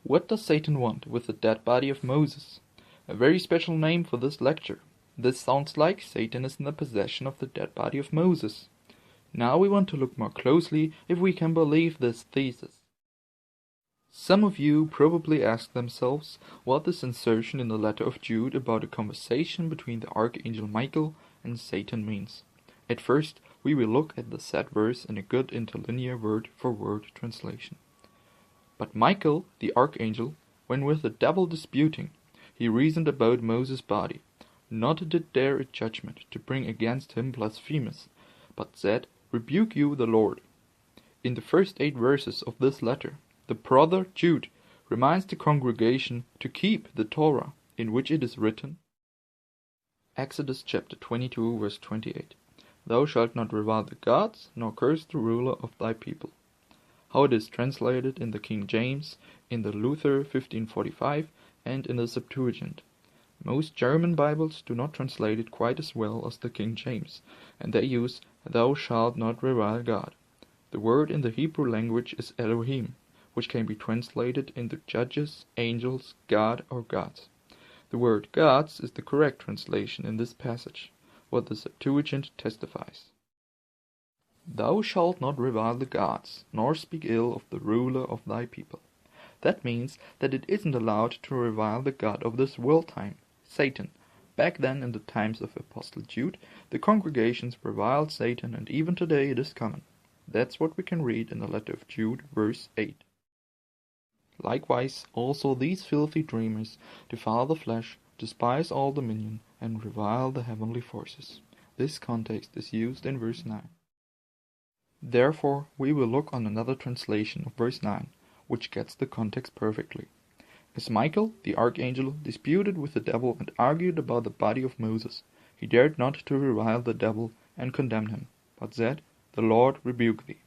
What does Satan want with the dead body of Moses? A very special name for this lecture. This sounds like Satan is in the possession of the dead body of Moses. Now we want to look more closely if we can believe this thesis. Some of you probably ask themselves what this insertion in the letter of Jude about a conversation between the archangel Michael and Satan means. At first, we will look at the said verse in a good interlinear word-for-word translation. But Michael, the archangel, when with the devil disputing, he reasoned about Moses' body, not did dare a judgment to bring against him blasphemous, but said, Rebuke you the Lord. In the first 8 verses of this letter, the brother Jude reminds the congregation to keep the Torah, in which it is written, Exodus chapter 22 verse 28, Thou shalt not revile the gods, nor curse the ruler of thy people. How it is translated in the King James, in the Luther 1545, and in the Septuagint. Most German Bibles do not translate it quite as well as the King James, and they use Thou shalt not revile God. The word in the Hebrew language is Elohim, which can be translated into judges, angels, God, or gods. The word gods is the correct translation in this passage, what the Septuagint testifies. Thou shalt not revile the gods, nor speak ill of the ruler of thy people. That means that it isn't allowed to revile the god of this world time, Satan. Back then, in the times of Apostle Jude, the congregations reviled Satan, and even today it is common. That's what we can read in the letter of Jude, verse 8. Likewise, also these filthy dreamers defile the flesh, despise all dominion, and revile the heavenly forces. This context is used in verse 9. Therefore, we will look on another translation of verse 9, which gets the context perfectly. As Michael, the archangel, disputed with the devil and argued about the body of Moses, he dared not to revile the devil and condemn him, but said, The Lord rebuke thee.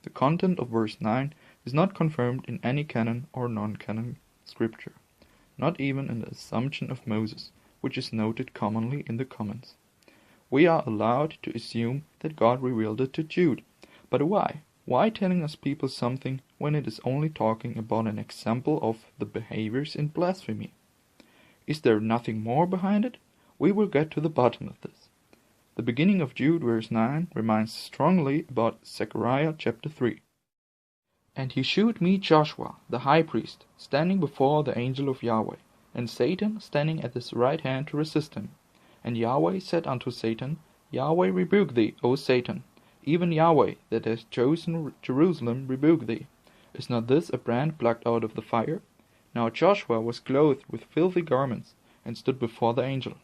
The content of verse 9 is not confirmed in any canon or non-canon scripture, not even in the Assumption of Moses, which is noted commonly in the comments. We are allowed to assume that God revealed it to Jude. But why? Why telling us people something when it is only talking about an example of the behaviors in blasphemy? Is there nothing more behind it? We will get to the bottom of this. The beginning of Jude verse 9 reminds strongly about Zechariah chapter 3. And he shewed me Joshua, the high priest, standing before the angel of Yahweh, and Satan standing at his right hand to resist him. And Yahweh said unto Satan, Yahweh rebuke thee, O Satan. Even Yahweh, that has chosen Jerusalem, rebuke thee. Is not this a brand plucked out of the fire? Now Joshua was clothed with filthy garments, and stood before the angel.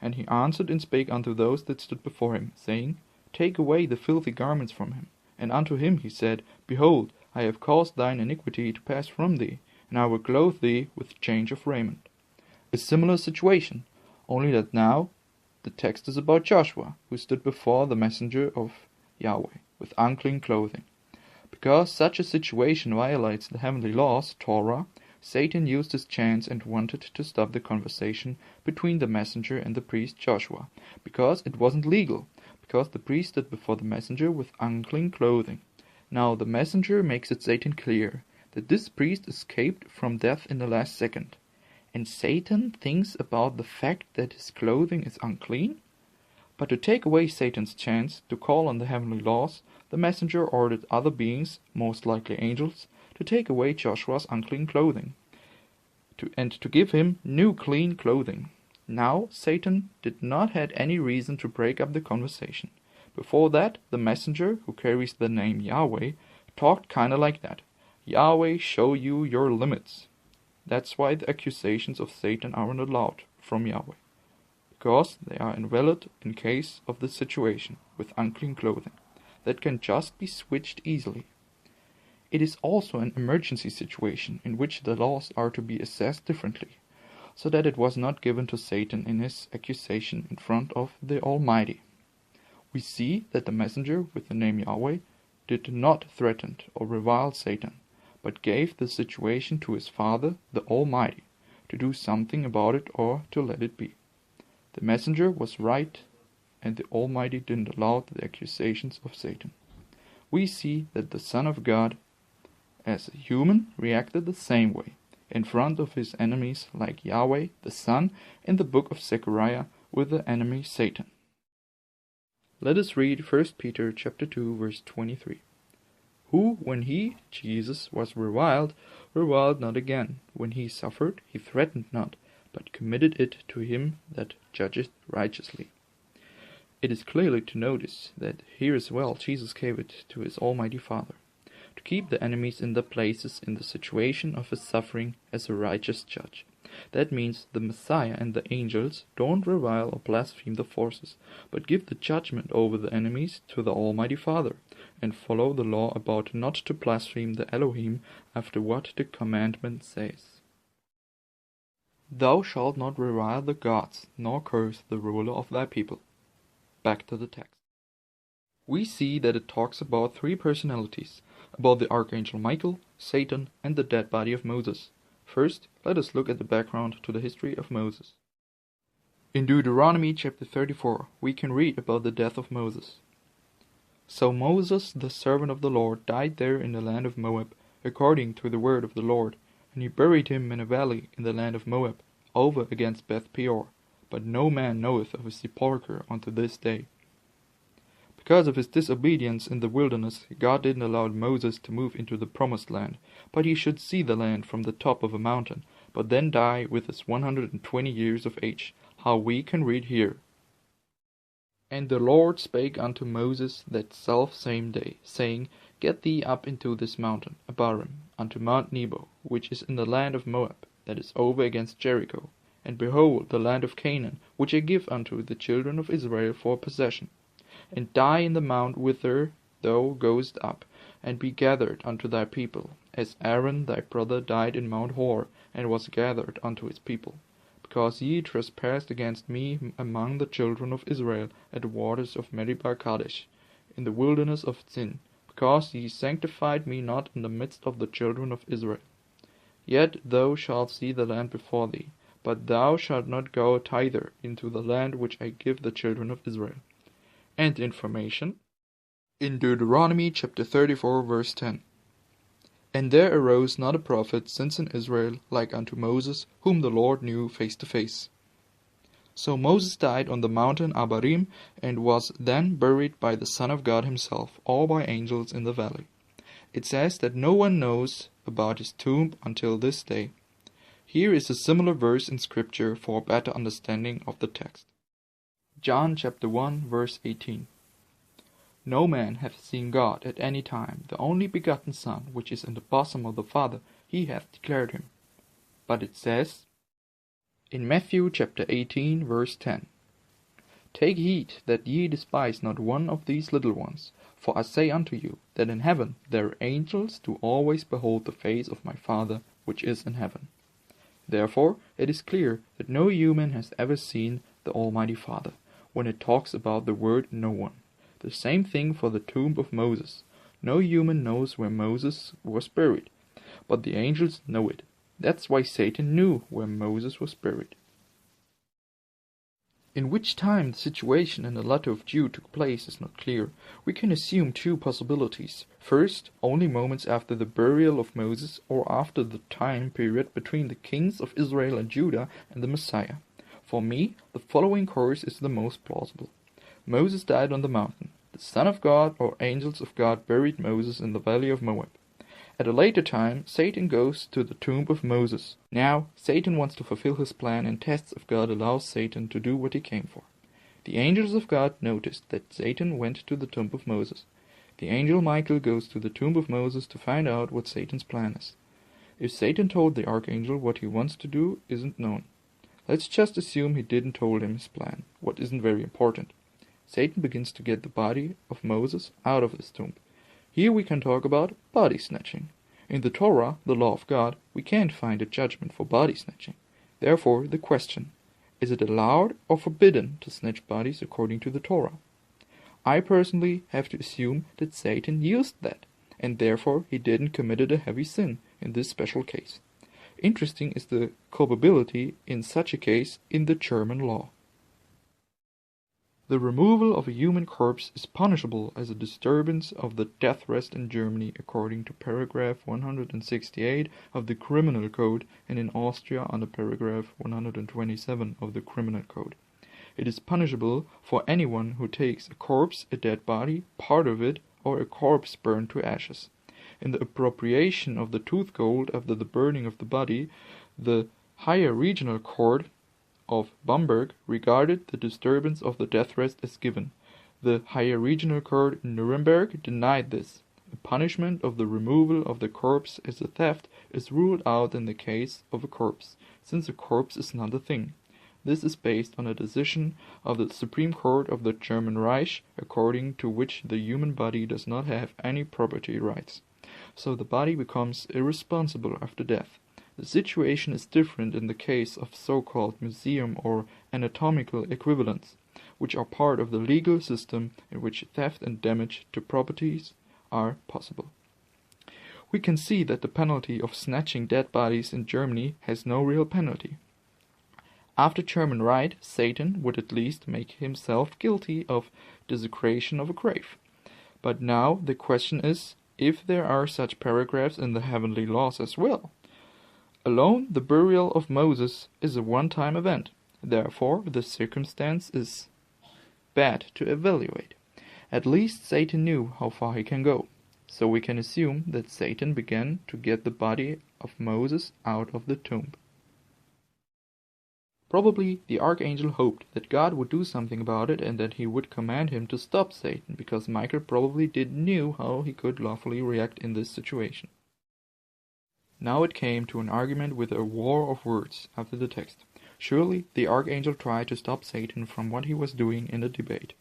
And he answered and spake unto those that stood before him, saying, Take away the filthy garments from him. And unto him he said, Behold, I have caused thine iniquity to pass from thee, and I will clothe thee with change of raiment. A similar situation, only that now the text is about Joshua, who stood before the messenger of Yahweh, with unclean clothing. Because such a situation violates the heavenly laws, Torah, Satan used his chance and wanted to stop the conversation between the messenger and the priest Joshua, because it wasn't legal, because the priest stood before the messenger with unclean clothing. Now the messenger makes it Satan clear that this priest escaped from death in the last second, and Satan thinks about the fact that his clothing is unclean? But to take away Satan's chance to call on the heavenly laws, the messenger ordered other beings, most likely angels, to take away Joshua's unclean clothing, and to give him new clean clothing. Now Satan did not have any reason to break up the conversation. Before that, the messenger, who carries the name Yahweh, talked kinda like that. Yahweh, show you your limits. That's why the accusations of Satan aren't allowed from Yahweh, because they are invalid in case of the situation with unclean clothing that can just be switched easily. It is also an emergency situation in which the laws are to be assessed differently, so that it was not given to Satan in his accusation in front of the Almighty. We see that the messenger with the name Yahweh did not threaten or revile Satan, but gave the situation to his Father, the Almighty, to do something about it or to let it be. The messenger was right, and the Almighty didn't allow the accusations of Satan. We see that the Son of God, as a human, reacted the same way. in front of his enemies like Yahweh, the Son, in the book of Zechariah, with the enemy Satan. Let us read 1 Peter chapter 2, verse 23. Who, when he, Jesus, was reviled not again. When he suffered, he threatened not, but committed it to him that judgeth righteously. It is clearly to notice that here as well Jesus gave it to his Almighty Father, to keep the enemies in their places in the situation of his suffering as a righteous judge. That means the Messiah and the angels don't revile or blaspheme the forces, but give the judgment over the enemies to the Almighty Father, and follow the law about not to blaspheme the Elohim after what the commandment says. Thou shalt not revile the gods, nor curse the ruler of thy people. Back to the text. We see that it talks about three personalities, about the Archangel Michael, Satan, and the dead body of Moses. First, let us look at the background to the history of Moses. In Deuteronomy chapter 34, we can read about the death of Moses. So Moses, the servant of the Lord, died there in the land of Moab, according to the word of the Lord, and he buried him in a valley in the land of Moab, over against Beth Peor, but no man knoweth of his sepulchre unto this day. Because of his disobedience in the wilderness, God didn't allow Moses to move into the promised land, but he should see the land from the top of a mountain, but then die with his 120 years of age, how we can read here. And the Lord spake unto Moses that selfsame day, saying, Get thee up into this mountain, Abarim, unto Mount Nebo, which is in the land of Moab, that is over against Jericho, and behold the land of Canaan, which I give unto the children of Israel for possession. And die in the mount whither thou goest up, and be gathered unto thy people, as Aaron thy brother died in Mount Hor, and was gathered unto his people. Because ye trespassed against me among the children of Israel at the waters of Meribah Kadesh, in the wilderness of Zin, because ye sanctified me not in the midst of the children of Israel. Yet thou shalt see the land before thee, but thou shalt not go thither into the land which I give the children of Israel. And information in Deuteronomy chapter 34 verse 10. And there arose not a prophet since in Israel like unto Moses, whom the Lord knew face to face. So Moses died on the mountain Abarim, and was then buried by the Son of God himself, all by angels in the valley. It says that no one knows about his tomb until this day. Here is a similar verse in Scripture for a better understanding of the text. John chapter 1 verse 18. No man hath seen God at any time, the only begotten Son, which is in the bosom of the Father, he hath declared him. But it says in Matthew chapter 18 verse 10, Take heed that ye despise not one of these little ones, for I say unto you, that in heaven their angels do always behold the face of my Father which is in heaven. Therefore it is clear that no human has ever seen the Almighty Father, when it talks about the word no one. The same thing for the tomb of Moses. No human knows where Moses was buried, but the angels know it. That's why Satan knew where Moses was buried. In which time the situation in the letter of Jude took place is not clear. We can assume two possibilities. First, only moments after the burial of Moses, or after the time period between the kings of Israel and Judah and the Messiah. For me, the following course is the most plausible. Moses died on the mountain. The Son of God or angels of God buried Moses in the valley of Moab. At a later time, Satan goes to the tomb of Moses. Now, Satan wants to fulfill his plan, and tests if God allows Satan to do what he came for. The angels of God noticed that Satan went to the tomb of Moses. The angel Michael goes to the tomb of Moses to find out what Satan's plan is. If Satan told the archangel what he wants to do isn't known. Let's just assume he didn't told him his plan, what isn't very important. Satan begins to get the body of Moses out of his tomb. Here we can talk about body snatching. In the Torah, the law of God, we can't find a judgment for body snatching. Therefore, the question, is it allowed or forbidden to snatch bodies according to the Torah? I personally have to assume that Satan used that, and therefore he didn't committed a heavy sin in this special case. Interesting is the culpability in such a case in the German law. The removal of a human corpse is punishable as a disturbance of the death rest in Germany according to paragraph 168 of the Criminal Code, and in Austria under paragraph 127 of the Criminal Code. It is punishable for anyone who takes a corpse, a dead body, part of it, or a corpse burned to ashes. In the appropriation of the tooth gold after the burning of the body, the Higher Regional Court of Bamberg regarded the disturbance of the death rest as given. The Higher Regional Court in Nuremberg denied this. The punishment of the removal of the corpse as a theft is ruled out in the case of a corpse, since a corpse is not a thing. This is based on a decision of the Supreme Court of the German Reich, according to which the human body does not have any property rights. So the body becomes irresponsible after death. The situation is different in the case of so-called museum or anatomical equivalents, which are part of the legal system in which theft and damage to properties are possible. We can see that the penalty of snatching dead bodies in Germany has no real penalty. After German right, Satan would at least make himself guilty of desecration of a grave. But now the question is if there are such paragraphs in the heavenly laws as well. Alone, the burial of Moses is a one-time event. Therefore, the circumstance is bad to evaluate. At least Satan knew how far he can go. So we can assume that Satan began to get the body of Moses out of the tomb. Probably the archangel hoped that God would do something about it and that he would command him to stop Satan, because Michael probably knew how he could lawfully react in this situation. Now it came to an argument with a war of words after the text. Surely the archangel tried to stop Satan from what he was doing in the debate.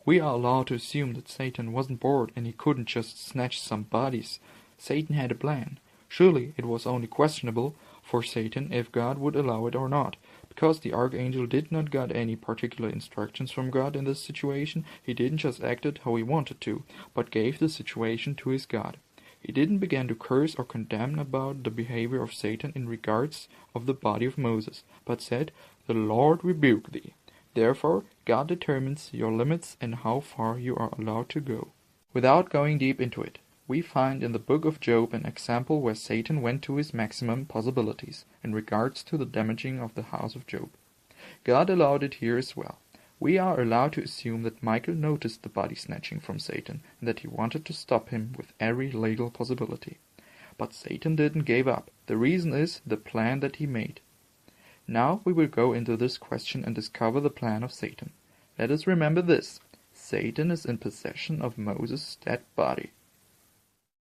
We are allowed to assume that Satan wasn't bored and he couldn't just snatch some bodies. Satan had a plan. Surely it was only questionable for Satan if God would allow it or not. Because the archangel did not get any particular instructions from God in this situation, he didn't just act how he wanted to, but gave the situation to his God. He didn't begin to curse or condemn about the behavior of Satan in regards of the body of Moses, but said, "The Lord rebuke thee." Therefore, God determines your limits and how far you are allowed to go. Without going deep into it, we find in the book of Job an example where Satan went to his maximum possibilities in regards to the damaging of the house of Job. God allowed it here as well. We are allowed to assume that Michael noticed the body snatching from Satan and that he wanted to stop him with every legal possibility. But Satan didn't give up. The reason is the plan that he made. Now we will go into this question and discover the plan of Satan. Let us remember this. Satan is in possession of Moses' dead body.